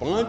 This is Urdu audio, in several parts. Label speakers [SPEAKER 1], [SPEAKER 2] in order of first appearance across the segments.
[SPEAKER 1] 5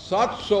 [SPEAKER 1] 700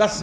[SPEAKER 1] 10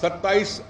[SPEAKER 1] 27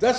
[SPEAKER 1] 10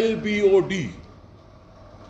[SPEAKER 1] LBOD,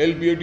[SPEAKER 1] LBOD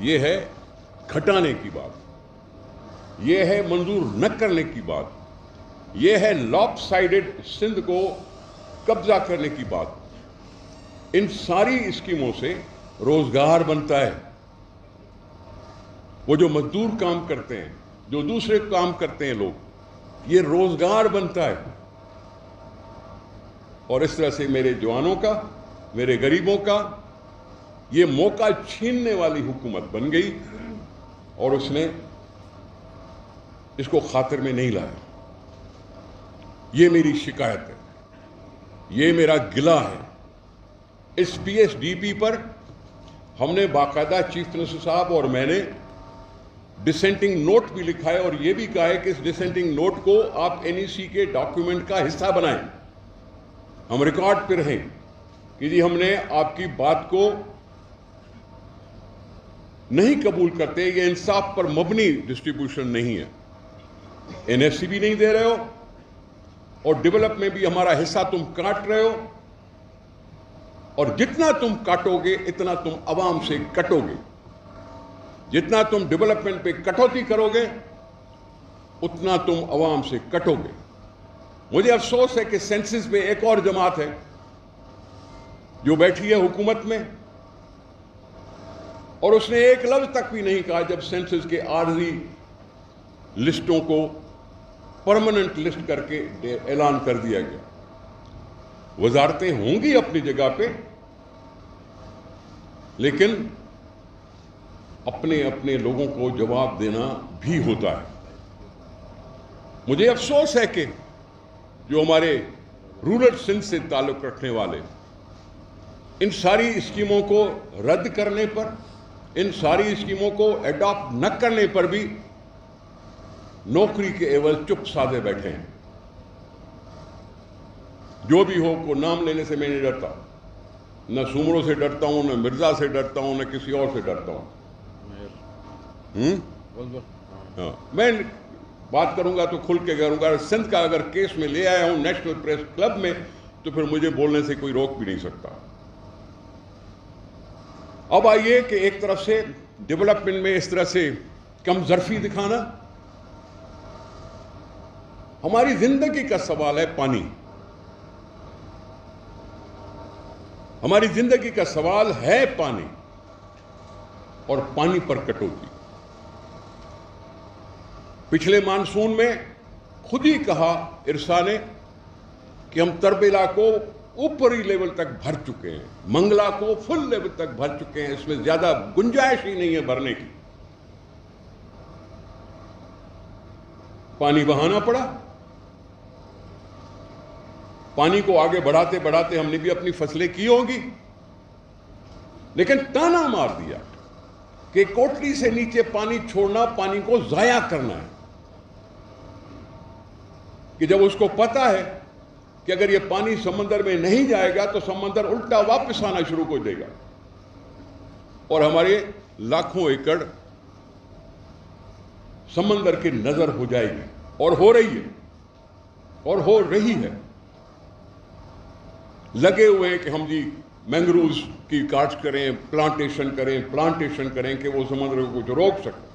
[SPEAKER 1] یہ ہے گھٹانے کی بات, یہ ہے منظور نہ کرنے کی بات, یہ ہے لاپ سائڈڈ سندھ کو قبضہ کرنے کی بات. ان ساری اسکیموں سے روزگار بنتا ہے. وہ جو مزدور کام کرتے ہیں, جو دوسرے کام کرتے ہیں لوگ, یہ روزگار بنتا ہے. اور اس طرح سے میرے جوانوں کا, میرے غریبوں کا یہ موقع چھیننے والی حکومت بن گئی, اور اس نے اس کو خاطر میں نہیں لایا. یہ میری شکایت ہے, یہ میرا گلہ ہے. اس پی ایس ڈی پی پر ہم نے باقاعدہ چیف منسٹر صاحب اور میں نے ڈسینٹنگ نوٹ بھی لکھا ہے, اور یہ بھی کہا ہے کہ اس ڈسینٹنگ نوٹ کو آپ این ای سی کے ڈاکیومنٹ کا حصہ بنائیں, ہم ریکارڈ پہ رہیں کہ جی ہم نے آپ کی بات کو نہیں قبول کرتے, یہ انصاف پر مبنی ڈسٹریبیوشن نہیں ہے. این ایس سی بھی نہیں دے رہے ہو, اور ڈیولپ میں بھی ہمارا حصہ تم کاٹ رہے ہو, اور جتنا تم کاٹو گے اتنا تم عوام سے کٹو گے. جتنا تم ڈیولپمنٹ پہ کٹوتی کرو گے اتنا تم عوام سے کٹو گے. مجھے افسوس ہے کہ سینسس میں ایک اور جماعت ہے جو بیٹھی ہے حکومت میں, اور اس نے ایک لفظ تک بھی نہیں کہا جب سینسس کے عارضی لسٹوں کو پرماننٹ لسٹ کر کے اعلان کر دیا گیا. وزارتیں ہوں گی اپنی جگہ پہ, لیکن اپنے اپنے لوگوں کو جواب دینا بھی ہوتا ہے. مجھے افسوس ہے کہ جو ہمارے رورل سندھ سے تعلق رکھنے والے ان ساری اسکیموں کو رد کرنے پر, ان ساری اسکیموں کو اڈاپٹ نہ کرنے پر بھی نوکری کے عوض چپ سادے بیٹھے ہیں. جو بھی ہو, کو نام لینے سے میں نہیں ڈرتا, نہ سومروں سے ڈرتا ہوں, نہ مرزا سے ڈرتا ہوں, نہ کسی اور سے ڈرتا ہوں. میں بات کروں گا تو کھل کے کروں گا. سندھ کا اگر کیس میں لے آیا ہوں نیشنل پریس کلب میں تو پھر مجھے بولنے سے کوئی روک بھی نہیں سکتا. اب آئیے کہ ایک طرف سے ڈیولپمنٹ میں اس طرح سے کم ظرفی دکھانا, ہماری زندگی کا سوال ہے پانی. ہماری زندگی کا سوال ہے پانی, اور پانی پر کٹوتی. پچھلے مانسون میں خود ہی کہا ارسا نے کہ ہم تربیلا کو اوپری لیول تک بھر چکے ہیں, منگلا کو فل لیول تک بھر چکے ہیں, اس میں زیادہ گنجائش ہی نہیں ہے بھرنے کی. پانی بہانا پڑا. پانی کو آگے بڑھاتے بڑھاتے ہم نے بھی اپنی فصلیں کی ہوں گی, لیکن تانا مار دیا کہ کوٹلی سے نیچے پانی چھوڑنا پانی کو ضائع کرنا ہے. کہ جب اس کو پتا ہے کہ اگر یہ پانی سمندر میں نہیں جائے گا تو سمندر الٹا واپس آنا شروع کر دے گا, اور ہمارے لاکھوں ایکڑ سمندر کی نظر ہو جائے گی, اور ہو رہی ہے, اور ہو رہی ہے. لگے ہوئے ہیں کہ ہم جی مینگروز کی کاشت کریں, پلانٹیشن کریں کہ وہ سمندر کو کچھ روک سکیں.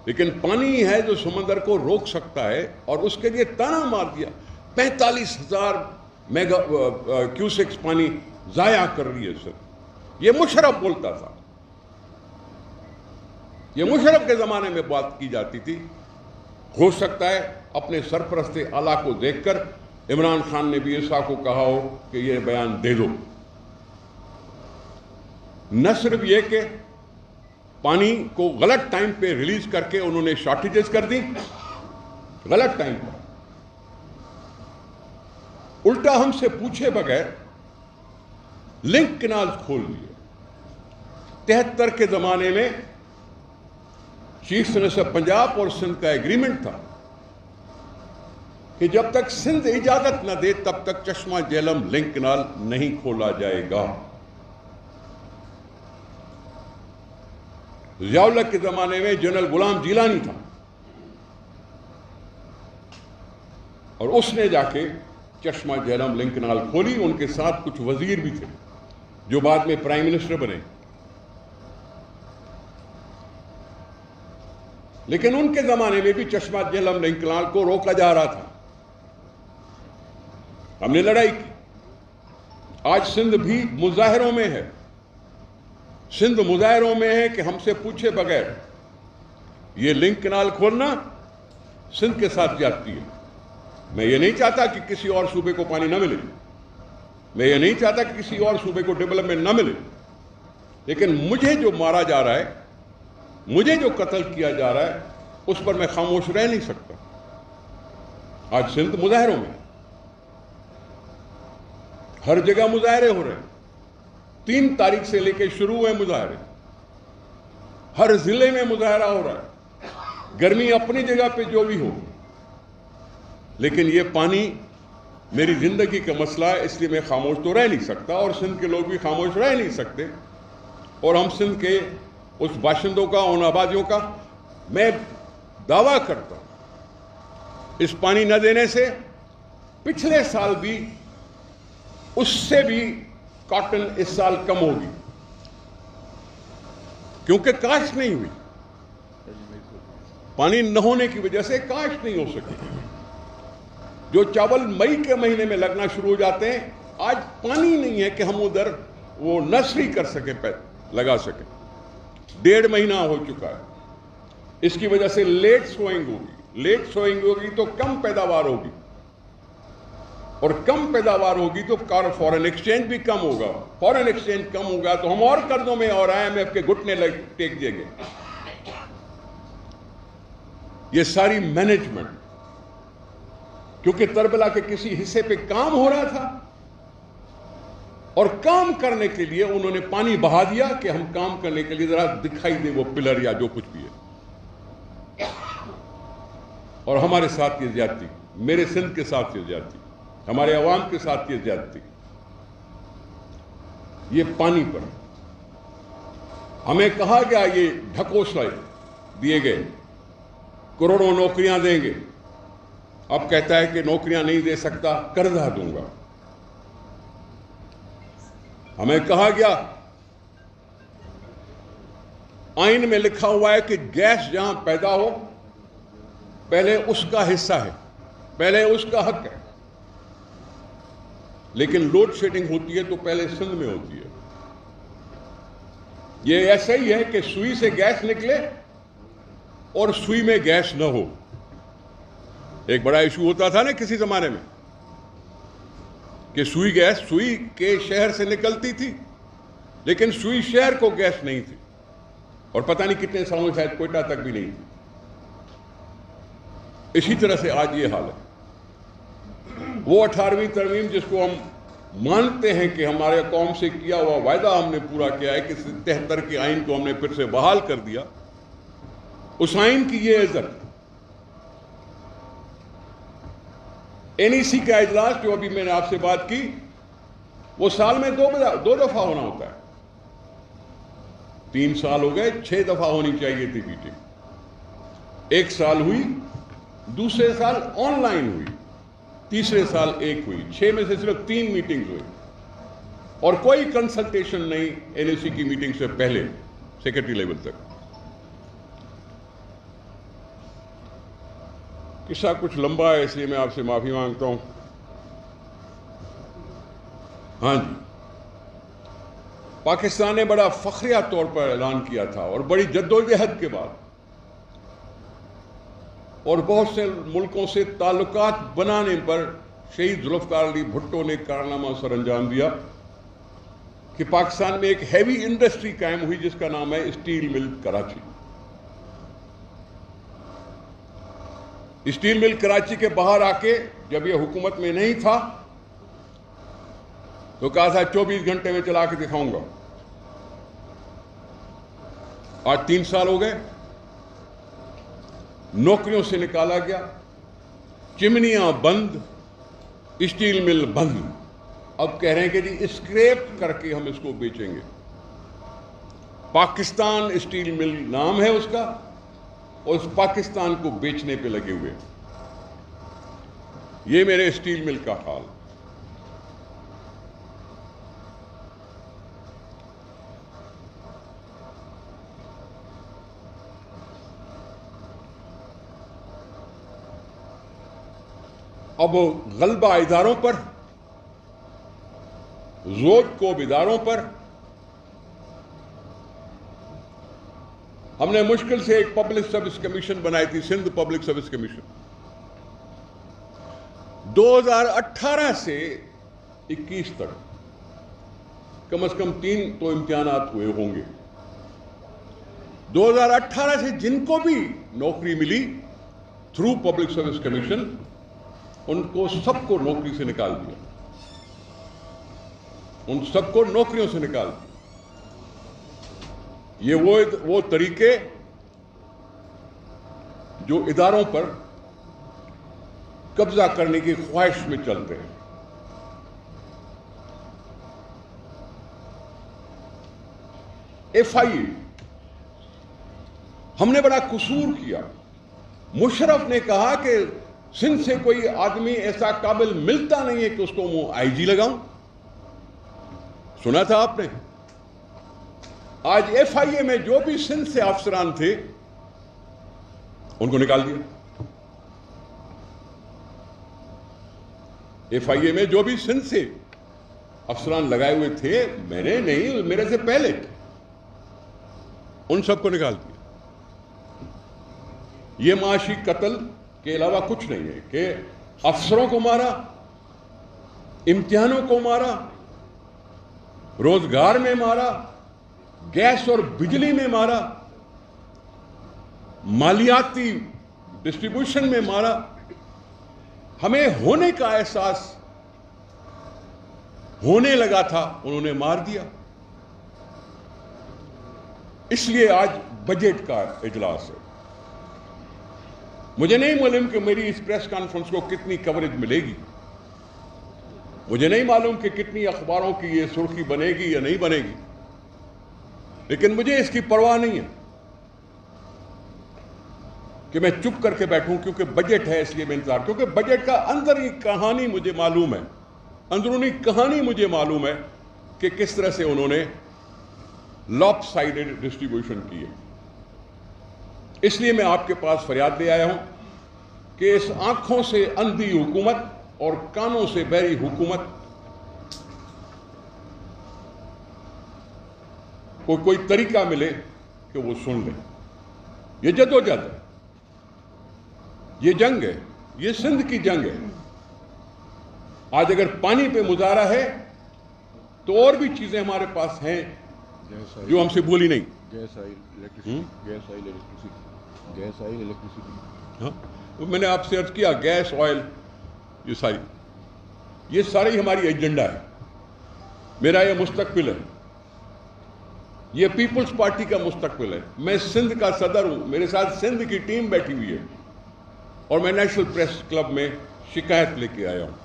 [SPEAKER 1] لیکن پانی ہے جو سمندر کو روک سکتا ہے, اور اس کے لیے تانا مار دیا 45,000 میگا کیوسیکس پانی ضائع کر رہی ہے. سر یہ مشرف بولتا تھا, یہ مشرف کے زمانے میں بات کی جاتی تھی. ہو سکتا ہے اپنے سرپرست اعلیٰ کو دیکھ کر عمران خان نے بھی عیسیٰ کو کہا ہو کہ یہ بیان دے دو. نہ صرف یہ کہ پانی کو غلط ٹائم پہ ریلیز کر کے انہوں نے شارٹیجز کر دی, غلط ٹائم پر, الٹا ہم سے پوچھے بغیر لنک کنال کھول دیے. 73 کے زمانے میں چیف منسٹر پنجاب اور سندھ کا ایگریمنٹ تھا کہ جب تک سندھ اجازت نہ دے تب تک چشمہ جہلم لنک کنال نہیں کھولا جائے گا. ضیاء الحق کے زمانے میں جنرل غلام جیلانی تھا, اور اس نے جا کے چشمہ جہلم لنک کنال کھولی. ان کے ساتھ کچھ وزیر بھی تھے جو بعد میں پرائم منسٹر بنے. لیکن ان کے زمانے میں بھی چشمہ جہلم لنک کینال کو روکا جا رہا تھا. ہم نے لڑائی کی. آج سندھ بھی مظاہروں میں ہے. سندھ مظاہروں میں ہے کہ ہم سے پوچھے بغیر یہ لنک کینال کھولنا سندھ کے ساتھ زیادتی ہے. میں یہ نہیں چاہتا کہ کسی اور صوبے کو پانی نہ ملے. میں یہ نہیں چاہتا کہ کسی اور صوبے کو ڈیولپمنٹ نہ ملے. لیکن مجھے جو مارا جا رہا ہے, مجھے جو قتل کیا جا رہا ہے, اس پر میں خاموش رہ نہیں سکتا. آج سندھ مظاہروں میں, ہر جگہ مظاہرے ہو رہے ہیں. 3 تاریخ سے لے کے شروع ہوئے مظاہرے. ہر ضلع میں مظاہرہ ہو رہا ہے. گرمی اپنی جگہ پہ جو بھی ہو, لیکن یہ پانی میری زندگی کا مسئلہ ہے, اس لیے میں خاموش تو رہ نہیں سکتا, اور سندھ کے لوگ بھی خاموش رہ نہیں سکتے. اور ہم سندھ کے اس باشندوں کا, ان آبادیوں کا میں دعویٰ کرتا ہوں, اس پانی نہ دینے سے پچھلے سال بھی اس سے بھی کاٹن اس سال کم ہوگی, کیونکہ کاشت نہیں ہوئی. پانی نہ ہونے کی وجہ سے کاشت نہیں ہو سکی. جو چاول مئی کے مہینے میں لگنا شروع ہو جاتے ہیں, آج پانی نہیں ہے کہ ہم ادھر وہ نرسری کر سکیں, لگا سکیں. 1.5 مہینہ ہو چکا ہے. اس کی وجہ سے لیٹ سوئنگ ہوگی. لیٹ سوئنگ ہوگی تو کم پیداوار ہوگی, اور کم پیداوار ہوگی تو فورن ایکسچینج بھی کم ہوگا. فورن ایکسچینج کم ہوگا تو ہم اور قرضوں میں اور IMF کے گھٹنے ٹیک دیں گے. یہ ساری مینجمنٹ, کیونکہ تربلا کے کسی حصے پہ کام ہو رہا تھا, اور کام کرنے کے لیے انہوں نے پانی بہا دیا کہ ہم کام کرنے کے لیے ذرا دکھائی دے وہ پلر یا جو کچھ بھی ہے. اور ہمارے ساتھ یہ زیادتی, میرے سندھ کے ساتھ یہ زیادتی, ہمارے عوام کے ساتھ یہ زیادتی, یہ پانی پر. ہمیں کہا گیا یہ ڈھکوسلے دیے گئے, کروڑوں نوکریاں دیں گے. اب کہتا ہے کہ نوکریاں نہیں دے سکتا, قرضہ دوں گا. ہمیں کہا گیا, آئین میں لکھا ہوا ہے کہ گیس جہاں پیدا ہو پہلے اس کا حصہ ہے, پہلے اس کا حق ہے. لیکن لوڈ شیڈنگ ہوتی ہے تو پہلے سندھ میں ہوتی ہے. یہ ایسا ہی ہے کہ سوئی سے گیس نکلے اور سوئی میں گیس نہ ہو. ایک بڑا ایشو ہوتا تھا نا کسی زمانے میں کہ سوئی گیس سوئی کے شہر سے نکلتی تھی, لیکن سوئی شہر کو گیس نہیں تھی, اور پتہ نہیں کتنے سالوں شاید کوئٹہ تک بھی نہیں تھی. اسی طرح سے آج یہ حال ہے. وہ 18ویں ترمیم جس کو ہم مانتے ہیں کہ ہمارے قوم سے کیا ہوا وعدہ ہم نے پورا کیا ہے, کہ 73 کے آئین کو ہم نے پھر سے بحال کر دیا, اس آئین کی یہ عزت. NEC کا اجلاس جو ابھی میں نے آپ سے بات کی, وہ سال میں 2 دفعہ ہونا ہوتا ہے. 3 سال ہو گئے, 6 دفعہ ہونی چاہیے تھی میٹنگ. 1 سال ہوئی, دوسرے سال آن لائن ہوئی, تیسرے سال 1 ہوئی. 6 میں سے صرف 3 میٹنگز ہوئی, اور کوئی کنسلٹیشن نہیں NEC کی میٹنگ سے پہلے سیکرٹری لیول تک. قصہ کچھ لمبا ہے, اس لیے میں آپ سے معافی مانگتا ہوں. ہاں جی, پاکستان نے بڑا فخریہ طور پر اعلان کیا تھا, اور بڑی جدوجہد کے بعد, اور بہت سے ملکوں سے تعلقات بنانے پر شہید ذوالفقار علی بھٹو نے کارنامہ سر انجام دیا کہ پاکستان میں ایک ہیوی انڈسٹری قائم ہوئی جس کا نام ہے اسٹیل مل کراچی. اسٹیل مل کراچی کے باہر آ کے جب یہ حکومت میں نہیں تھا تو کہا تھا 24 گھنٹے میں چلا کے دکھاؤں گا. آج 3 سال ہو گئے, نوکریوں سے نکالا گیا, چمنیاں بند, اسٹیل مل بند. اب کہہ رہے ہیں کہ جی اسکریپ کر کے ہم اس کو بیچیں گے. پاکستان اسٹیل مل نام ہے اس کا, اور اس پاکستان کو بیچنے پہ لگے ہوئے. یہ میرے اسٹیل مل کا حال. اب غلبہ اداروں پر، زود کو اداروں پر. ہم نے مشکل سے ایک پبلک سروس کمیشن بنائی تھی، سندھ پبلک سروس کمیشن. 2018 سے 21 تک کم از کم 3 تو امتحانات ہوئے ہوں گے. 2018 سے جن کو بھی نوکری ملی تھرو پبلک سروس کمیشن، ان کو سب کو نوکری سے نکال دیا، ان سب کو نوکریوں سے نکال دیا. یہ وہ طریقے جو اداروں پر قبضہ کرنے کی خواہش میں چلتے ہیں. FIA ہم نے بڑا قصور کیا. مشرف نے کہا کہ سندھ سے کوئی آدمی ایسا قابل ملتا نہیں ہے کہ اس کو میں IG لگاؤں. سنا تھا آپ نے؟ آج FIA میں جو بھی سندھ سے افسران تھے ان کو نکال دیا. FIA میں جو بھی سندھ سے افسران لگائے ہوئے تھے، میں نے نہیں، میرے سے پہلے، ان سب کو نکال دیا. یہ معاشی قتل کے علاوہ کچھ نہیں ہے کہ افسروں کو مارا، امتحانوں کو مارا، روزگار میں مارا، گیس اور بجلی میں مارا، مالیاتی ڈسٹریبیوشن میں مارا. ہمیں ہونے کا احساس ہونے لگا تھا، انہوں نے مار دیا. اس لیے آج بجٹ کا اجلاس ہے. مجھے نہیں معلوم کہ میری اس پریس کانفرنس کو کتنی کوریج ملے گی، مجھے نہیں معلوم کہ کتنی اخباروں کی یہ سرخی بنے گی یا نہیں بنے گی، لیکن مجھے اس کی پرواہ نہیں ہے کہ میں چپ کر کے بیٹھوں کیونکہ بجٹ ہے. اس لیے میں انتظار، کیونکہ بجٹ کا اندرونی کہانی مجھے معلوم ہے، اندرونی کہانی مجھے معلوم ہے کہ کس طرح سے انہوں نے لاپ سائیڈڈ ڈسٹریبیوشن کی ہے. اس لیے میں آپ کے پاس فریاد لے آیا ہوں کہ اس آنکھوں سے اندھی حکومت اور کانوں سے بہری حکومت کو کوئی طریقہ ملے کہ وہ سن لیں. یہ جدوجہد ہے، یہ جنگ ہے، یہ سندھ کی جنگ ہے. آج اگر پانی پہ مظاہرہ ہے تو اور بھی چیزیں ہمارے پاس ہیں جو ہم سے بولی نہیں.
[SPEAKER 2] Gas oil electricity.
[SPEAKER 1] ہاں، میں نے آپ سے عرض کیا، گیس، آئل، یہ ساری ہماری ایجنڈا ہے. میرا یہ مستقبل ہے، یہ پیپلز پارٹی کا مستقبل ہے. میں سندھ کا صدر ہوں، میرے ساتھ سندھ کی ٹیم بیٹھی ہوئی ہے، اور میں نیشنل پریس کلب میں شکایت لے کے آیا ہوں،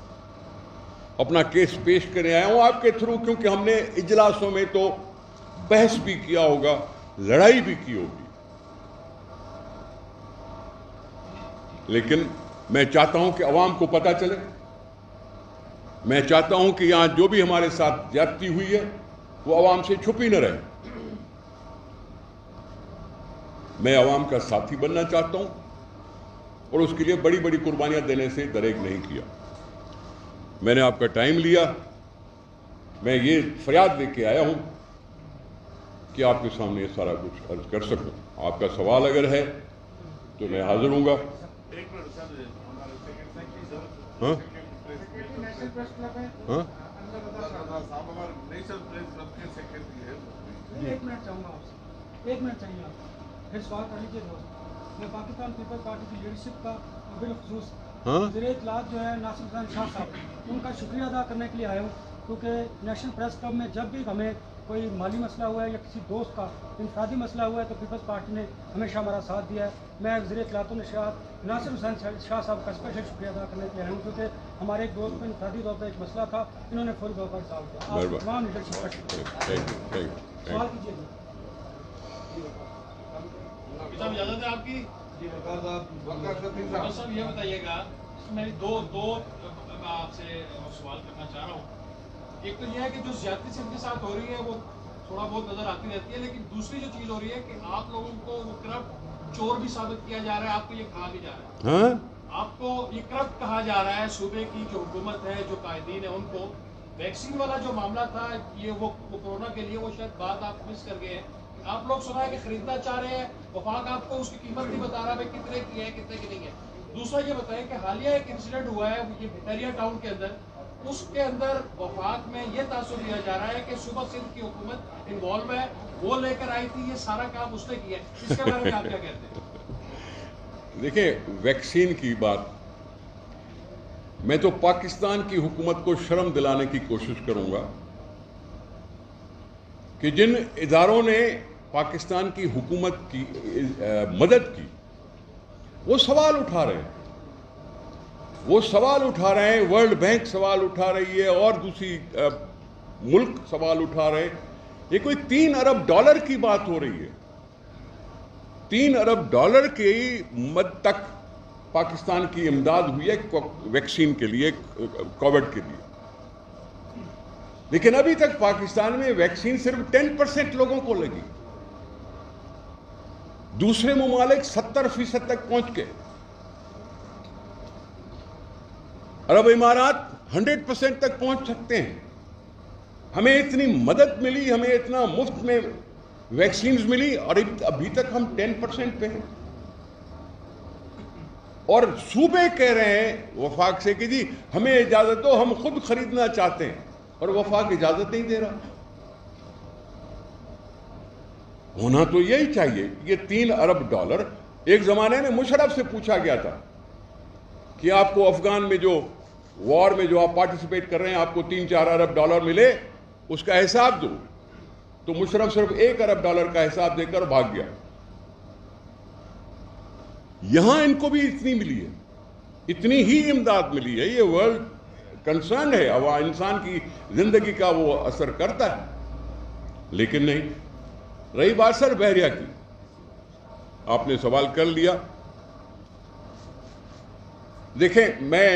[SPEAKER 1] اپنا کیس پیش کرنے آیا ہوں آپ کے تھرو، کیونکہ ہم نے اجلاسوں میں تو بحث بھی کیا ہوگا، لڑائی بھی کی ہوگی، لیکن میں چاہتا ہوں کہ عوام کو پتہ چلے. میں چاہتا ہوں کہ یہاں جو بھی ہمارے ساتھ زیادتی ہوئی ہے وہ عوام سے چھپی نہ رہے. میں عوام کا ساتھی بننا چاہتا ہوں، اور اس کے لیے بڑی بڑی قربانیاں دینے سے دریغ نہیں کیا. میں نے آپ کا ٹائم لیا، میں یہ فریاد لے کے آیا ہوں کہ آپ کے سامنے یہ سارا کچھ عرض کر سکوں. آپ کا سوال اگر ہے تو میں حاضر ہوں گا. ہاں ہاں
[SPEAKER 3] ایک منٹ چاہوں گا آپ سے، ایک منٹ چاہیے آپ پھر سوال کر لیجیے. میں پاکستان پیپلز پارٹی کی لیڈرشپ کا بالخصوص وزیر اطلاعات جو ہے ناصر حسین شاہ صاحب، ان کا شکریہ ادا کرنے کے لیے آیا ہوں، کیونکہ نیشنل پریس کلب میں جب بھی ہمیں کوئی مالی مسئلہ ہوا ہے یا کسی دوست کا انفرادی مسئلہ ہوا ہے تو پیپلز پارٹی نے ہمیشہ ہمارا ساتھ دیا ہے. میں وزیر اطلاعات و نشریات ناصر حسین شاہ صاحب کا اسپیشل شکریہ ادا کرنے کے لیے آیا ہوں، کیونکہ ہمارے ایک دوست کو انفرادی طور پر ایک مسئلہ تھا، انہوں نے فوری طور پر سالو کیا. آپ تمام لیڈرشپ کا شکریہ. سوال کیجیے.
[SPEAKER 4] اجازت ہے آپ کی؟ صاحب یہ بتائیے گا، میں دو آپ سے سوال کرنا چاہ رہا ہوں. ایک تو یہ ہے کہ جو زیادتی سے ان کے ساتھ ہو رہی ہے وہ تھوڑا بہت نظر آتی رہتی ہے، لیکن دوسری جو چیز ہو رہی ہے کہ آپ لوگوں کو وہ کرپٹ چور بھی ثابت کیا جا رہا ہے، آپ کو یہ کہا بھی جا رہا ہے. آپ کو یہ کرپٹ کہا جا رہا ہے صوبے کی جو حکومت ہے, جو قائدین ہیں ان کو. ویکسین والا جو معاملہ تھا یہ وہ کورونا کے لیے, وہ شاید بات آپ مس کر گئے ہیں. آپ لوگ سنا ہے کہ خریدنا چاہ رہے ہیں, وفاق آپ کو اس کی قیمت نہیں بتا رہا ہے کتنے کی ہے کتنے کی نہیں ہے. دوسرا یہ بتائیں کہ حالیہ ایک انسیڈنٹ ہوا ہے یہ بحیرہ ٹاؤن کے اندر, اس کے اندر وفاق میں یہ تاثر دیا جا رہا ہے کہ صوبہ سندھ کی حکومت انوالو ہے, وہ لے کر آئی تھی, یہ سارا کام اس نے کیا ہے. اس کے بارے میں آپ کیا کہتے ہیں؟
[SPEAKER 1] دیکھیں, ویکسین کی بات میں تو پاکستان کی حکومت کو شرم دلانے کی کوشش کروں گا کہ جن اداروں نے پاکستان کی حکومت کی مدد کی وہ سوال اٹھا رہے ہیں, ورلڈ بینک سوال اٹھا رہی ہے اور دوسری ملک سوال اٹھا رہے ہیں. یہ کوئی $3 ارب کی بات ہو رہی ہے. $3 ارب کی مد تک پاکستان کی امداد ہوئی ہے ویکسین کے لیے, کووڈ کے لیے. لیکن ابھی تک پاکستان میں ویکسین صرف 10% لوگوں کو لگی. دوسرے ممالک 70% تک پہنچ گئے. عرب امارات 100% تک پہنچ سکتے ہیں. ہمیں اتنی مدد ملی, ہمیں اتنا مفت میں ویکسینز ملی, اور ابھی تک ہم 10% پہ ہیں. اور صوبے کہہ رہے ہیں وفاق سے کہ جی ہمیں اجازت دو, ہم خود خریدنا چاہتے ہیں, اور وفاق اجازت نہیں دے رہا. ہونا تو یہی چاہیے. یہ $3 ارب, ایک زمانے میں مشرف سے پوچھا گیا تھا کہ آپ کو افغان میں جو وار میں جو آپ پارٹیسپیٹ کر رہے ہیں آپ کو $3-4 ارب ملے, اس کا حساب دو. تو مشرف صرف $1 ارب کا حساب دے کر بھاگ گیا. یہاں ان کو بھی اتنی ملی ہے, اتنی ہی امداد ملی ہے. یہ ورلڈ کنسرن ہے, اب انسان کی زندگی کا وہ اثر کرتا ہے. لیکن نہیں. رہی بات سر بحریہ کی, آپ نے سوال کر لیا. دیکھیں, میں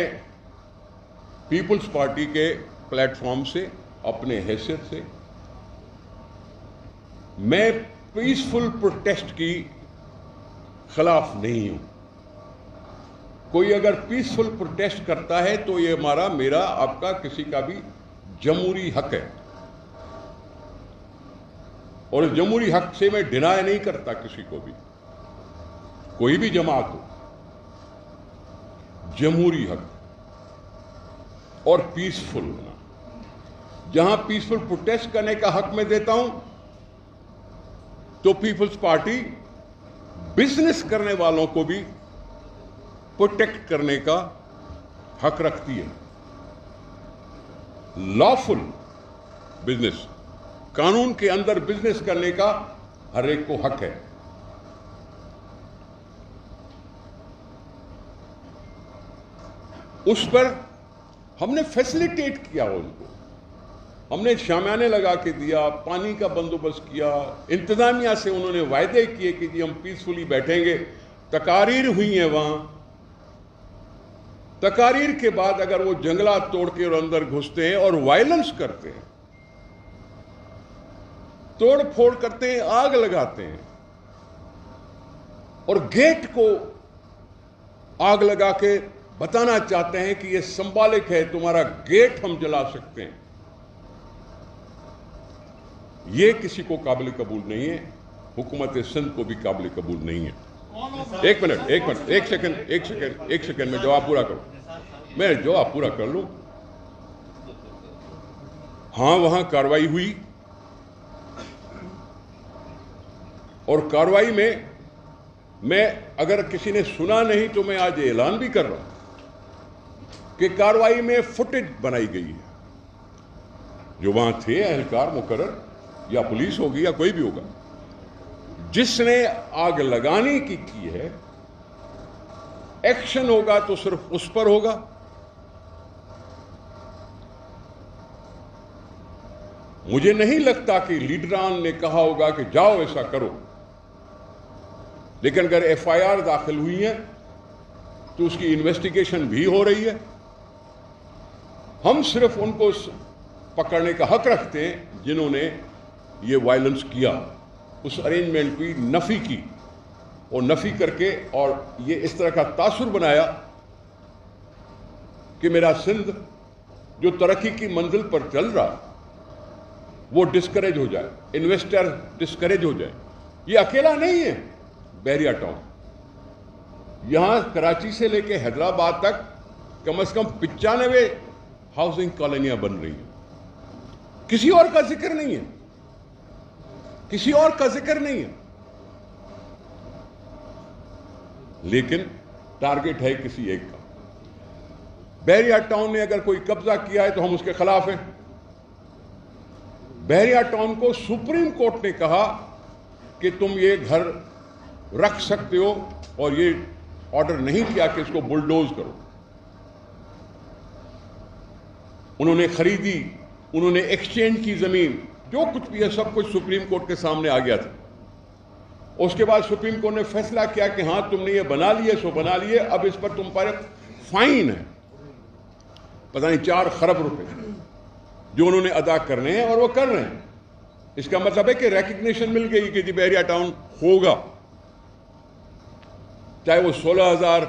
[SPEAKER 1] پیپلز پارٹی کے پلیٹ فارم سے, اپنے حیثیت سے, میں پیسفل پروٹیسٹ کی خلاف نہیں ہوں. کوئی اگر پیسفل پروٹیسٹ کرتا ہے تو یہ میرا آپ کا کسی کا بھی جمہوری حق ہے, اور اس جمہوری حق سے میں ڈینائی نہیں کرتا کسی کو بھی. کوئی بھی جماعت ہو, جمہوری حق اور پیسفل ہونا. جہاں پیسفل پروٹیسٹ کرنے کا حق میں دیتا ہوں تو پیپلز پارٹی بزنس کرنے والوں کو بھی پروٹیکٹ کرنے کا حق رکھتی ہے. لافل بزنس, قانون کے اندر بزنس کرنے کا ہر ایک کو حق ہے. اس پر ہم نے فیسلیٹیٹ کیا ان کو, ہم نے شامیانے لگا کے دیا, پانی کا بندوبست کیا, انتظامیہ سے انہوں نے وعدے کیے کہ جی ہم پیسفلی بیٹھیں گے. تقاریر ہوئی ہیں وہاں. تقاریر کے بعد اگر وہ جنگلات توڑ کے اور اندر گھستے ہیں اور وائلنس کرتے ہیں, توڑ پھوڑ کرتے ہیں, آگ لگاتے ہیں, اور گیٹ کو آگ لگا کے بتانا چاہتے ہیں کہ یہ سمبولک ہے, تمہارا گیٹ ہم جلا سکتے ہیں, یہ کسی کو قابل قبول نہیں ہے. حکومت سندھ کو بھی قابل قبول نہیں ہے. ایک منٹ, ایک سیکنڈ میں جواب پورا کروں. میں جواب پورا کر لوں. ہاں, وہاں کارروائی ہوئی, اور کارروائی میں اگر کسی نے سنا نہیں تو میں آج اعلان بھی کر رہا ہوں کہ کارروائی میں فوٹیج بنائی گئی ہے. جو وہاں تھے اہلکار مقرر, یا پولیس ہوگی یا کوئی بھی ہوگا, جس نے آگ لگانے کی ہے, ایکشن ہوگا تو صرف اس پر ہوگا. مجھے نہیں لگتا کہ لیڈران نے کہا ہوگا کہ جاؤ ایسا کرو. لیکن اگر FIR داخل ہوئی ہیں تو اس کی انویسٹیگیشن بھی ہو رہی ہے. ہم صرف ان کو پکڑنے کا حق رکھتے ہیں جنہوں نے یہ وائلنس کیا, اس ارینجمنٹ کی نفی کی, اور نفی کر کے اور یہ اس طرح کا تاثر بنایا کہ میرا سندھ جو ترقی کی منزل پر چل رہا وہ ڈسکریج ہو جائے, انویسٹر ڈسکریج ہو جائے. یہ اکیلا نہیں ہے بحریہ ٹاؤن, یہاں کراچی سے لے کے حیدرآباد تک کم از کم 95 ہاؤسنگ کالونیاں بن رہی ہیں. کسی اور کا ذکر نہیں ہے, کسی اور کا ذکر نہیں ہے, لیکن ٹارگٹ ہے کسی ایک کا. بحریہ ٹاؤن نے اگر کوئی قبضہ کیا ہے تو ہم اس کے خلاف ہیں. بحریہ ٹاؤن کو سپریم کورٹ نے کہا کہ تم یہ گھر رکھ سکتے ہو, اور یہ آرڈر نہیں کیا کہ اس کو بلڈوز کرو. انہوں نے خریدی, انہوں نے ایکسچینج کی زمین, جو کچھ بھی ہے سب کچھ سپریم کورٹ کے سامنے آ گیا تھا. اس کے بعد سپریم کورٹ نے فیصلہ کیا کہ ہاں تم نے یہ بنا لیے سو بنا لیے, اب اس پر تم پر فائن ہے پتہ نہیں 4 خرب روپے جو انہوں نے ادا کرنے ہیں, اور وہ کر رہے ہیں. اس کا مطلب ہے کہ ریکگنیشن مل گئی کہ بحریہ ٹاؤن ہوگا, چاہے وہ 16,000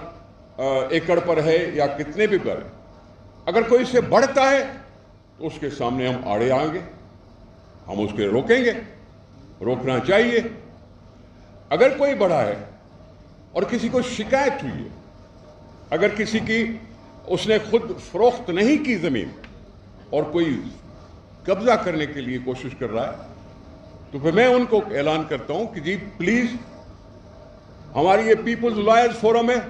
[SPEAKER 1] ایکڑ پر ہے یا کتنے بھی پر ہے. اگر کوئی اس سے بڑھتا ہے تو اس کے سامنے ہم آڑے آئیں گے, ہم اس کے روکیں گے, روکنا چاہیے. اگر کوئی بڑھا ہے اور کسی کو شکایت ہوئی ہے, اگر کسی کی اس نے خود فروخت نہیں کی زمین اور کوئی قبضہ کرنے کے لیے کوشش کر رہا ہے, تو پھر میں ان کو اعلان کرتا ہوں کہ جی پلیز, ہماری یہ پیپلز لائرز فورم ہے,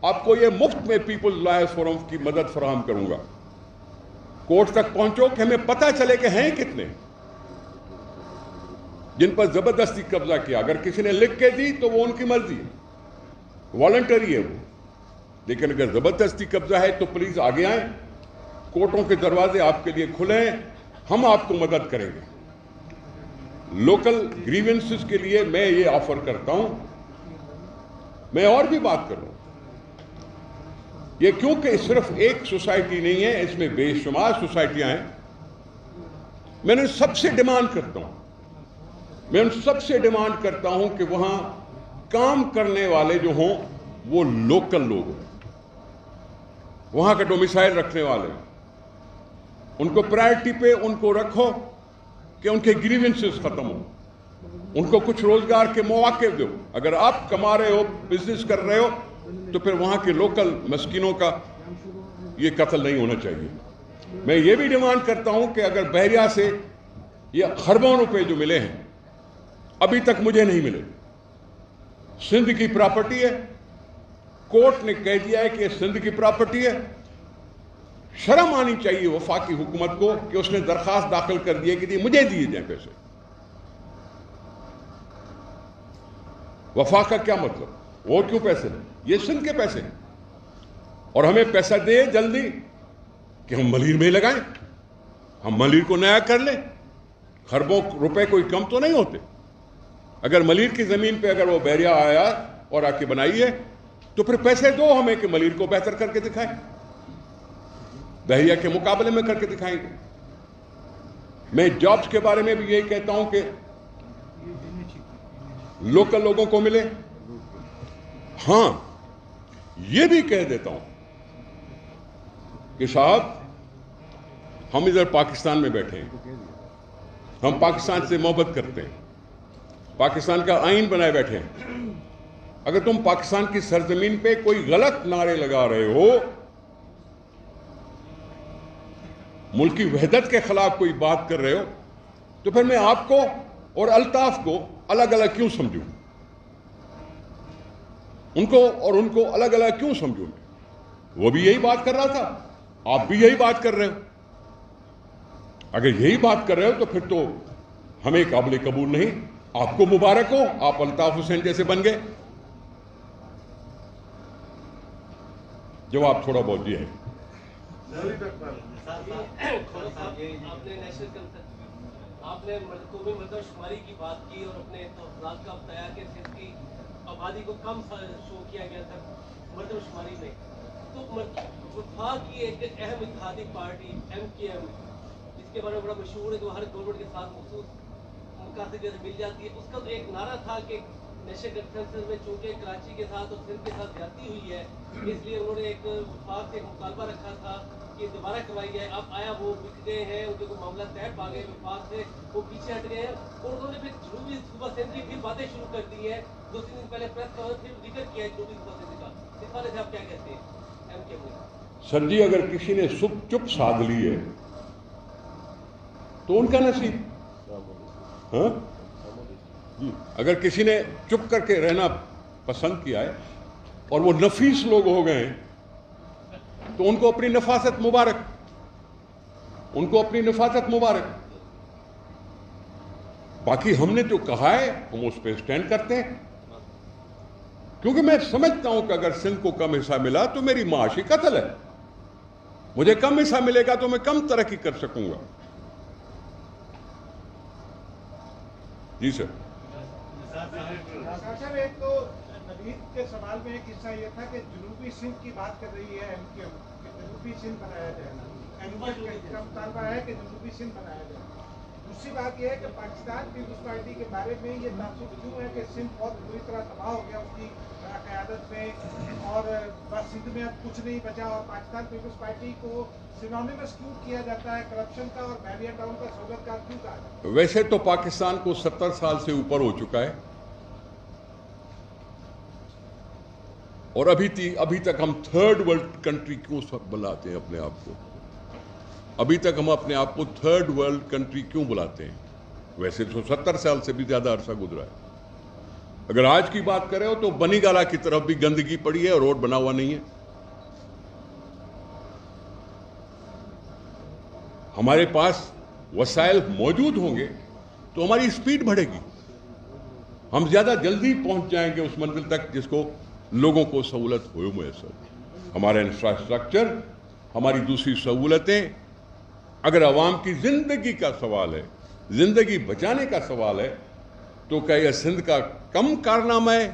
[SPEAKER 1] آپ کو یہ مفت میں پیپلز لائرز فورم کی مدد فراہم کروں گا. کورٹ تک پہنچو کہ ہمیں پتہ چلے کہ ہیں کتنے جن پر زبردستی قبضہ کیا. اگر کسی نے لکھ کے دی تو وہ ان کی مرضی ہے, والنٹری ہے وہ, لیکن اگر زبردستی قبضہ ہے تو پلیز آگے آئیں, کورٹوں کے دروازے آپ کے لیے کھلے ہیں, ہم آپ کو مدد کریں گے. لوکل گریونسز کے لیے میں یہ آفر کرتا ہوں. میں اور بھی بات کر رہا ہوں, یہ کیونکہ صرف ایک سوسائٹی نہیں ہے, اس میں بے شمار سوسائٹیاں ہیں. میں نے سب سے ڈیمانڈ کرتا ہوں, میں ان سب سے ڈیمانڈ کرتا ہوں کہ وہاں کام کرنے والے جو ہوں وہ لوکل لوگ ہوں, وہاں کا ڈومیسائل رکھنے والے ہیں. ان کو پرائرٹی پہ ان کو رکھو کہ ان کے گریونسز ختم ہوں, ان کو کچھ روزگار کے مواقع دو. اگر آپ کما رہے ہو, بزنس کر رہے ہو, تو پھر وہاں کے لوکل مسکینوں کا یہ قتل نہیں ہونا چاہیے. میں یہ بھی ڈیمانڈ کرتا ہوں کہ اگر بحریہ سے یہ خربوں روپے جو ملے ہیں ابھی تک مجھے نہیں ملے, سندھ کی پراپرٹی ہے, کورٹ نے کہہ دیا ہے کہ یہ سندھ کی پراپرٹی ہے. شرم آنی چاہیے وفاقی حکومت کو کہ اس نے درخواست داخل کر دی ہے کہ مجھے دیے جائیں پیسے. وفاق کا کیا مطلب, اور کیوں پیسے دیں, یہ سندھ کے پیسے ہیں, اور ہمیں پیسہ دے جلدی کہ ہم ملیر میں لگائیں, ہم ملیر کو نیا کر لیں. خربوں روپے کوئی کم تو نہیں ہوتے. اگر ملیر کی زمین پہ اگر وہ بحریہ آیا اور آ کے بنائی ہے تو پھر پیسے دو ہمیں کہ ملیر کو بہتر کر کے دکھائیں, بحریہ کے مقابلے میں کر کے دکھائیں گے. میں جابز کے بارے میں بھی یہی کہتا ہوں کہ لوکل لوگوں کو ملے. ہاں یہ بھی کہہ دیتا ہوں کہ صاحب ہم ادھر پاکستان میں بیٹھے ہیں, ہم پاکستان سے محبت کرتے ہیں, پاکستان کا آئین بنائے بیٹھے ہیں. اگر تم پاکستان کی سرزمین پہ کوئی غلط نعرے لگا رہے ہو, ملکی وحدت کے خلاف کوئی بات کر رہے ہو, تو پھر میں آپ کو اور الطاف کو الگ الگ کیوں سمجھوں, ان کو اور ان کو الگ الگ کیوں سمجھوں؟ وہ بھی یہی بات کر رہا تھا, آپ بھی یہی بات کر رہے ہو. اگر یہی بات کر رہے ہو تو پھر تو ہمیں قابل قبول نہیں. آپ کو مبارک ہو, آپ الطاف حسین جیسے بن گئے. جواب تھوڑا بہت یہ ہے.
[SPEAKER 5] آپ نے قومی مردم شماری کی بات کی اور اپنے تحفظات کا بتایا کہ سندھ کی آبادی کو کم شو کیا گیا تھا مردم شماری میں. تو وفاق کی ایک اہم اتحادی پارٹی MKM, جس کے بارے میں بڑا مشہور ہے, جو ہر گورنمنٹ کے ساتھ مخصوص مقاصد جیسے مل جاتی ہے, اس کا تو ایک نعرہ تھا کہ نشے گٹھن میں چونکہ کراچی کے ساتھ اور سندھ کے ساتھ زیادتی ہوئی ہے، اس لیے انہوں نے ایک وفاق سے ایک مطالبہ رکھا تھا کہ دوبارہ کروائی جائے. اب آیا وہ بک گئے ہیں، ان کے کوئی معاملہ طے پا گئے وفاق سے، وہ پیچھے ہٹ گئے ہیں اور انہوں نے پھر جنوبی صوبہ سندھ کی پھر باتیں شروع کر دی ہیں. 2-3 دن پہلے پریس کانفرنس پھر ذکر کیا ہے جنوبی صوبہ سندھ کا. اس بارے سے آپ کیا کہتے ہیں؟ ایم کے
[SPEAKER 1] سر جی، اگر کسی نے چپ سادھ لی ہے تو ان کا نصیب. ہاں جی، اگر کسی نے چپ کر کے رہنا پسند کیا ہے اور وہ نفیس لوگ ہو گئے ہیں تو ان کو اپنی نفاست مبارک، ان کو اپنی نفاست مبارک. باقی ہم نے جو کہا ہے ہم اس پہ سٹینڈ کرتے ہیں، کیونکہ میں سمجھتا ہوں کہ اگر سندھ کو کم حصہ ملا تو میری معاشی قتل ہے. مجھے کم حصہ ملے گا تو میں کم ترقی کر سکوں گا. جی سر.
[SPEAKER 6] صاحب، ایک تو نوید کے سوال میں ایک حصہ یہ تھا کہ جنوبی سندھ کی بات کر رہی ہے ایم کیو کہ جنوبی سندھ بنایا جائے. ایم کیو کا مطالبہ ہے کہ جنوبی سندھ بنایا جائے. دوسری بات یہ ہے کہ پاکستان پیپلز پارٹی کے بارے میں یہ تعصب کیوں ہے کہ سندھ بہت بری طرح تباہ ہو گیا اس کی قیادت میں، اور بس سندھ میں اب کچھ نہیں بچا، اور پاکستان پیپلز پارٹی کو سینونیمس کیوں کیا جاتا ہے کرپشن کا اور بحریہ ٹاؤن کا سہولت کا کیوں کہا جاتا ہے؟
[SPEAKER 1] ویسے تو پاکستان کو 70 سال سے اوپر ہو چکا ہے، اور ابھی تک ہم تھرڈ ورلڈ کنٹری کیوں بلاتے ہیں اپنے آپ کو؟ ابھی تک ہم اپنے آپ کو تھرڈ ورلڈ کنٹری کیوں بلاتے ہیں؟ ویسے تو 70 سال سے بھی زیادہ عرصہ گزرا ہے. اگر آج کی بات کرے ہو تو بنی گالا کی طرف بھی گندگی پڑی ہے، روڈ بنا ہوا نہیں ہے. ہمارے پاس وسائل موجود ہوں گے تو ہماری سپیڈ بڑھے گی، ہم زیادہ جلدی پہنچ جائیں گے اس منزل تک جس کو لوگوں کو سہولت ہوئے میسر. ہمارا انفراسٹرکچر، ہماری دوسری سہولتیں. اگر عوام کی زندگی کا سوال ہے، زندگی بچانے کا سوال ہے، تو کیا یہ سندھ کا کم کارنامہ ہے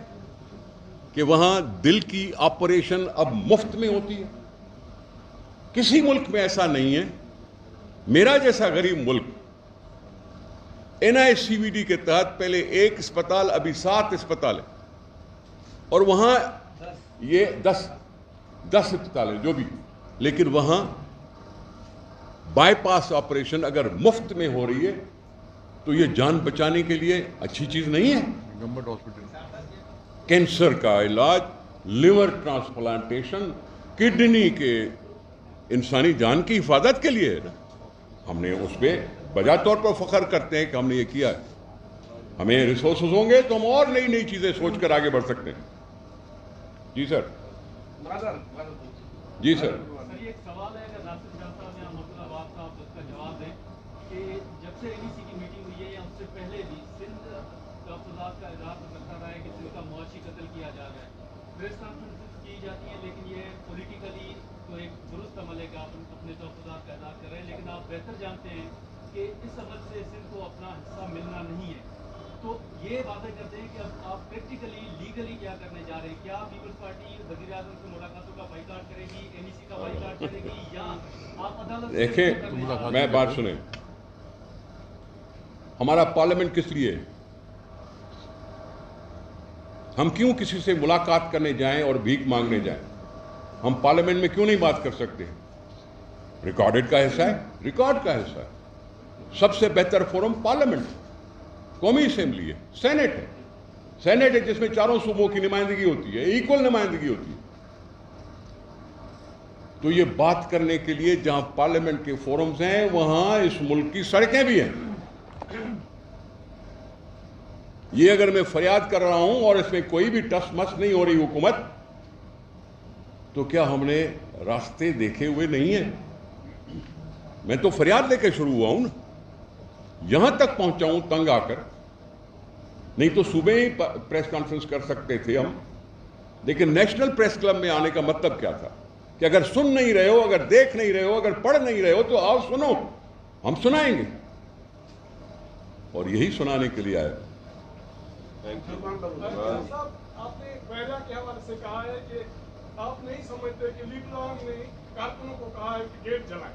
[SPEAKER 1] کہ وہاں دل کی آپریشن اب مفت میں ہوتی ہے؟ کسی ملک میں ایسا نہیں ہے. میرا جیسا غریب ملک NICVD کے تحت پہلے 1 اسپتال، ابھی 7 اسپتال ہے، اور وہاں یہ 10 اسپتال ہے جو بھی، لیکن وہاں بائی پاس آپریشن اگر مفت میں ہو رہی ہے تو یہ جان بچانے کے لیے اچھی چیز نہیں ہے.
[SPEAKER 2] گورنمنٹ ہاسپٹل
[SPEAKER 1] کینسر کا علاج، لیور ٹرانسپلانٹیشن، کڈنی کے انسانی جان کی حفاظت کے لیے ہے نا. ہم نے اس پہ بجا طور پر فخر کرتے ہیں کہ ہم نے یہ کیا ہے. ہمیں ریسورسز ہوں گے تو ہم اور نئی نئی چیزیں سوچ کر آگے بڑھ سکتے ہیں. جی سر. جی سر.
[SPEAKER 7] ایک سوال ہے کہ ناصر شاہ صاحب یا محمد عباس صاحب اس کا جواب دیں کہ جب سے NEC کی میٹنگ ہوئی ہے یا اس سے پہلے بھی سندھ تحفظات کا اظہار کرتا رہا ہے کہ سندھ کا معاشی قتل کیا جا رہا ہے. پریس کانفرنس کی جاتی ہیں لیکن یہ پولیٹیکلی تو ایک درست عمل ہے کہ آپ اپنے تحفظات کا اظہار کر رہے ہیں، لیکن آپ بہتر جانتے ہیں کہ اس عمل سے سندھ کو اپنا حصہ ملنا نہیں ہے. تو یہ باتیں کرتے ہیں کہ اب آپ پریکٹیکلی لیگلی کیا کرنے جا رہے ہیں؟ کیا پیپلز پارٹی وزیر اعظم سے ملاقاتوں کا بائیکاٹ کرے گی، NEC کا بائیکاٹ کرے گی، یا آپ عدالت سے
[SPEAKER 1] دیکھیں، میں بات سنیں، ہمارا پارلیمنٹ کس لیے ہے؟ ہم کیوں کسی سے ملاقات کرنے جائیں اور بھیک مانگنے جائیں؟ ہم پارلیمنٹ میں کیوں نہیں بات کر سکتے؟ ریکارڈڈ کا حصہ ہے، ریکارڈ کا حصہ ہے. سب سے بہتر فورم پارلیمنٹ، قومی اسمبلی ہے، سینٹ ہے. سینٹ ہے جس میں چاروں صوبوں کی نمائندگی ہوتی ہے، ایکول نمائندگی ہوتی ہے. تو یہ بات کرنے کے لیے جہاں پارلیمنٹ کے فورمز ہیں وہاں اس ملک کی سڑکیں بھی ہیں. یہ اگر میں فریاد کر رہا ہوں اور اس میں کوئی بھی ٹس مس نہیں ہو رہی حکومت، تو کیا ہم نے راستے دیکھے ہوئے نہیں ہیں؟ میں تو فریاد لے کے شروع ہوا ہوں نا، یہاں تک پہنچا ہوں تنگ آ کر. نہیں تو صوبے ہی پریس کانفرنس کر سکتے تھے ہم، لیکن نیشنل پریس کلب میں آنے کا مطلب کیا تھا کہ اگر سن نہیں رہے ہو، اگر دیکھ نہیں رہے ہو، اگر پڑھ نہیں رہے ہو تو آؤ سنو، ہم سنائیں گے. اور یہی سنانے کے لیے آئے.
[SPEAKER 8] صاحب، آپ نے بیرا کے حوالے سے کہا ہے کہ آپ نہیں سمجھتے کہ لیڈران نے کارکنوں کو کہا ہے کہ گیٹ جلائیں،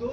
[SPEAKER 6] 2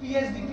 [SPEAKER 3] PSDP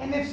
[SPEAKER 3] NFC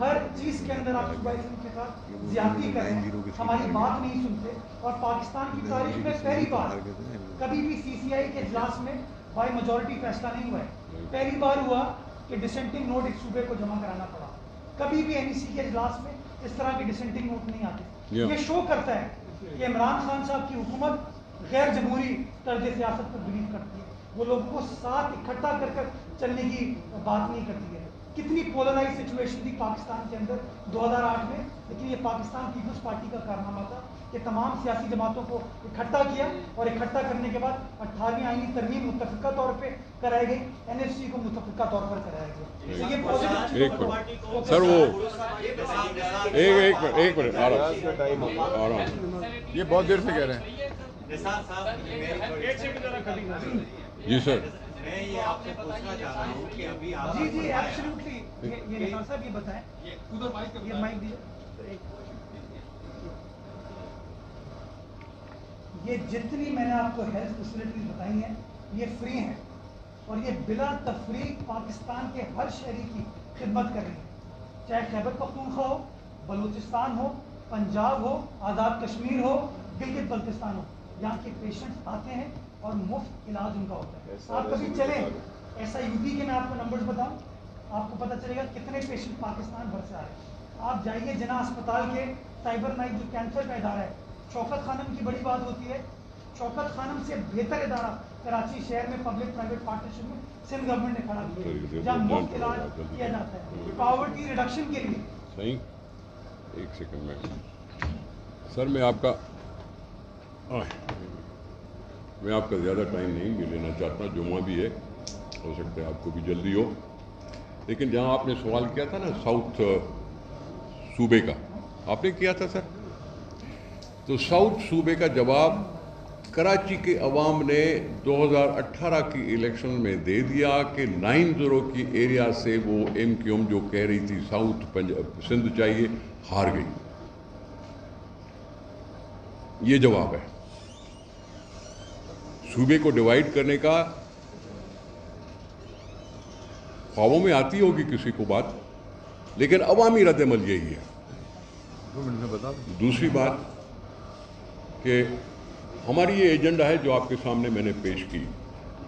[SPEAKER 9] ہر چیز کے اندر آپ صوبائی سندھ کے ساتھ زیادتی کر رہے ہیں, ہماری بات نہیں سنتے. اور پاکستان کی تاریخ میں پہلی بار کبھی بھی سی سی آئی کے اجلاس میں بائی میجورٹی فیصلہ نہیں ہوا ہے. پہلی بار ہوا کہ ڈسینٹنگ نوٹ ایک صوبے کو جمع کرانا پڑا. کبھی بھی این ای سی کے اجلاس میں اس طرح کے ڈسینٹنگ نوٹ نہیں آتے. یہ شو کرتا ہے کہ عمران خان صاحب کی حکومت غیر جمہوری طرز سیاست پر بلیو کرتی ہے. وہ لوگوں کو ساتھ اکٹھا کر کر چلنے کی بات نہیں کرتی ہے. کتنی پولرائز سچویشن تھی پاکستان کے اندر 2008 میں, لیکن یہ پاکستان پیپلز پارٹی کا کارنامہ تھا کہ تمام سیاسی جماعتوں کو اکٹھا کیا, اور اکٹھا کرنے کے بعد 18ویں آئینی ترمیم متفقہ طور پہ کرائی گئی, این ایف سی کو متفقہ طور پر کرایا گیا. یہ پازیٹیو
[SPEAKER 1] سر وہ ایک منٹ آ رہا ہوں,
[SPEAKER 2] یہ بہت دیر سے کہہ رہے ہیں.
[SPEAKER 1] جی سر.
[SPEAKER 10] میں یہ آپ سے پوچھنا چاہ رہا ہوں کہ ابھی آپ
[SPEAKER 9] جی ایبسلیوٹلی یہ نثار صاحب یہ بتائیں, یہ مائک دیجیے. یہ جتنی میں نے آپ کو ہیلتھ فیسلٹیز بتائی ہیں یہ فری ہیں, اور یہ بلا تفریق پاکستان کے ہر شہری کی خدمت کر رہی ہے, چاہے خیبر پختونخوا ہو, بلوچستان ہو, پنجاب ہو, آزاد کشمیر ہو, گلگت بلتستان ہو. یہاں کے پیشنٹس آتے ہیں اور مفت علاج ان کا ہوتا ہے. آپ کبھی چلیں ایسا یو پی کے میں آپ کو نمبرز بتاؤں, آپ کو پتہ چلے گا کتنے پیشنٹ پاکستان بھر سے آ رہے ہیں. آپ جائیے جناح اسپتال کے سائبر نائٹ جو کینسر کا ادارہ ہے, شوکت خانم کی بڑی بات ہوتی ہے, شوکت خانم سے بہتر ادارہ کراچی شہر میں پبلک پرائیویٹ پارٹنرشپ میں سندھ گورنمنٹ نے کھڑا کیا جہاں مفت علاج کیا جاتا ہے پاورٹی ریڈکشن کے لیے.
[SPEAKER 1] صحیح. ایک سیکنڈ میں سر میں آپ کا زیادہ ٹائم نہیں بھی لینا چاہتا, جمعہ بھی ہے, ہو سکتا ہے آپ کو بھی جلدی ہو. لیکن جہاں آپ نے سوال کیا تھا نا ساؤتھ صوبے کا, آپ نے کیا تھا سر, تو ساؤتھ صوبے کا جواب کراچی کے عوام نے 2018 کی الیکشن میں دے دیا کہ 9-0 کی ایریا سے وہ ایم کیو ایم جو کہہ رہی تھی ساؤتھ سندھ چاہیے, ہار گئی. یہ جواب ہے. صوبے کو ڈیوائیڈ کرنے کا خوابوں میں آتی ہوگی کسی کو بات, لیکن عوامی رد عمل یہی ہے. دوسری بات کہ ہماری یہ ایجنڈا ہے جو آپ کے سامنے میں نے پیش کی.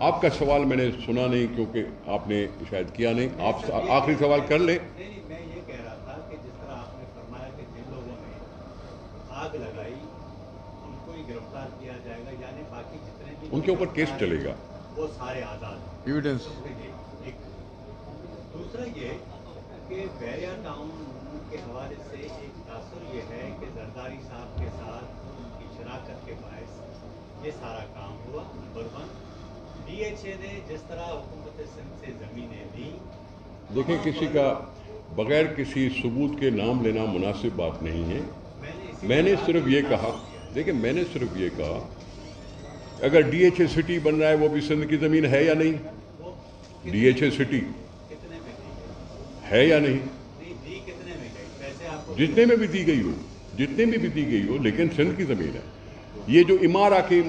[SPEAKER 1] آپ کا سوال میں نے سنا نہیں کیونکہ آپ نے شاید کیا نہیں. آپ آخری سوال کر لیں.
[SPEAKER 10] میں یہ کہہ رہا تھا کہ جس طرح آپ نے فرمایا کہ جن لوگوں نے آگ لگائی ان کو ہی گرفتار کیا جائے گا, یعنی باقی جتنے بھی
[SPEAKER 1] ان کے اوپر کیس چلے گا,
[SPEAKER 10] وہ سارے آزاد
[SPEAKER 2] ایویڈنس.
[SPEAKER 10] دوسرا یہ کہ بیریا ٹاؤن کے حوالے سے ایک تاثر یہ ہے کہ زرداری صاحب کے ساتھ ان کی شراکت کے باعث یہ سارا کام ہوا. نمبر 1, ڈی ایچ اے نے جس طرح حکومت سندھ سے زمینیں دی,
[SPEAKER 1] دیکھیں کسی کا بغیر کسی ثبوت کے نام لینا مناسب بات نہیں ہے. میں نے صرف یہ کہا, دیکھیں میں نے صرف یہ کہا اگر ڈی ایچ اے سٹی بن رہا ہے وہ بھی سندھ کی زمین ہے یا نہیں, ڈی ایچ اے سٹی ہے یا نہیں, جتنے میں بھی دی گئی ہو, لیکن سندھ کی زمین ہے. یہ جو عمارہ کے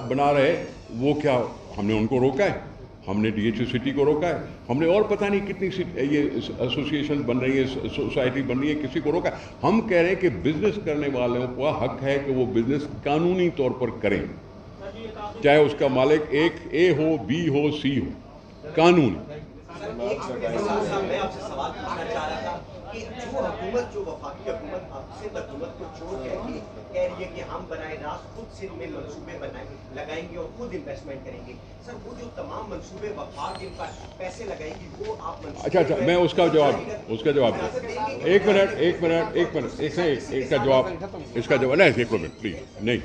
[SPEAKER 1] بنا رہے وہ کیا ہم نے ان کو روکا ہے؟ ہم نے ڈی ایچ اے سٹی کو روکا ہے. ہم نے اور پتہ نہیں کتنی یہ ایسوسیشن بن رہی ہے, سوسائٹی بن رہی ہے, کسی کو روکا ہے. ہم کہہ رہے ہیں کہ بزنس کرنے والوں کا حق ہے کہ وہ بزنس قانونی طور پر کریں, چاہے اس کا مالک ایک اے ہو, بی ہو, سی ہو, قانون.
[SPEAKER 11] میں آپ سے سوال پوچھنا چاہ رہا تھا کہ جو وفاقی حکومت سندھ حکومت کو چھوڑ کے کہہ رہی ہے کہ ہم براہ راست خود سندھ میں منصوبے لگائیں گے اور خود انویسٹمنٹ کریں گے, سر وہ جو تمام منصوبے وفاق جن پر پیسے لگائیں گی وہ آپ
[SPEAKER 1] اچھا میں اس کا جواب ایک منٹ اس کا جواب نہیں, ایک منٹ پلیز نہیں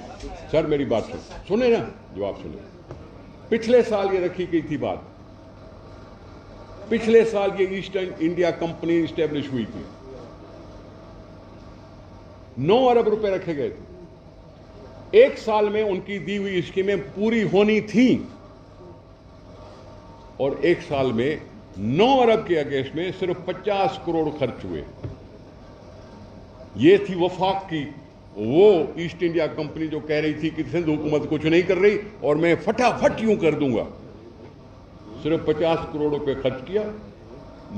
[SPEAKER 1] سر میری بات سنیں نا, جواب سنیں. پچھلے سال یہ رکھی گئی تھی بات, پچھلے سال یہ ایسٹرن انڈیا کمپنی اسٹیبلش ہوئی تھی, 9 ارب روپے رکھے گئے تھے. ایک سال میں ان کی دی ہوئی اسکیمیں پوری ہونی تھیں, اور ایک سال میں 9 ارب کے اگینسٹ میں صرف 50 کروڑ خرچ ہوئے. یہ تھی وفاق کی وہ ایسٹ انڈیا کمپنی جو کہہ رہی تھی کہ سندھ حکومت کچھ نہیں کر رہی اور میں فٹافٹ یوں کر دوں گا. صرف 50 کروڑ روپے خرچ کیا,